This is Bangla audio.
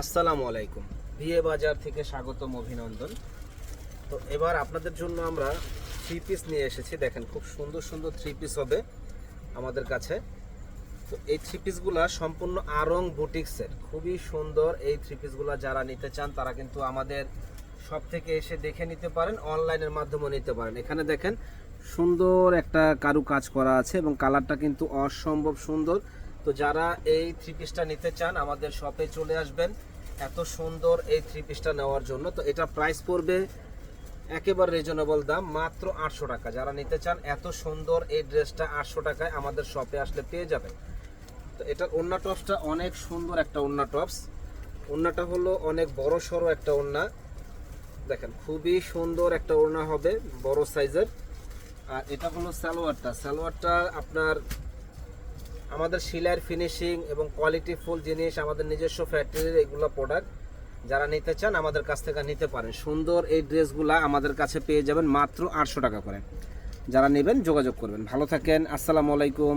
আসসালামু আলাইকুম। ভিএ বাজার থেকে স্বাগতম, অভিনন্দন। তো এবার আপনাদের জন্য আমরা থ্রি পিস নিয়ে এসেছি। দেখেন, খুব সুন্দর সুন্দর থ্রি পিস হবে আমাদের কাছে। তো এই থ্রি পিসগুলা সম্পূর্ণ আরং বুটিক্সের, খুবই সুন্দর। এই থ্রি পিসগুলা যারা নিতে চান তারা কিন্তু আমাদের সব থেকে এসে দেখে নিতে পারেন, অনলাইনের মাধ্যমে নিতে পারেন। এখানে দেখেন সুন্দর একটা কারু কাজ করা আছে এবং কালারটা কিন্তু অসম্ভব সুন্দর। তো যারা এই থ্রি পিসটা নিতে চান আমাদের শপে চলে আসবেন এত সুন্দর এই থ্রি পিসটা নেওয়ার জন্য। তো এটা প্রাইস পড়বে একেবারে রিজনেবল দাম, মাত্র 800 টাকা। যারা নিতে চান এত সুন্দর এই ড্রেসটা 800 টাকায় আমাদের শপে আসলে পেয়ে যাবেন। তো এটার ওড়না টপসটা অনেক সুন্দর একটা ওড়না টপস। ওড়নাটা হলো অনেক বড় সড়ো একটা ওড়না। দেখেন, খুবই সুন্দর একটা ওড়না হবে, বড় সাইজের। আর এটা হলো সালোয়ারটা আপনার আমাদের সেলাইয়ের ফিনিশিং এবং কোয়ালিটি ফুল জিনিস, আমাদের নিজস্ব ফ্যাক্টরির এগুলো প্রোডাক্ট। যারা নিতে চান আমাদের কাছ থেকে নিতে পারেন। সুন্দর এই ড্রেসগুলা আমাদের কাছে পেয়ে যাবেন মাত্র 800 টাকা করে। যারা নেবেন যোগাযোগ করবেন। ভালো থাকেন, আসসালামু আলাইকুম।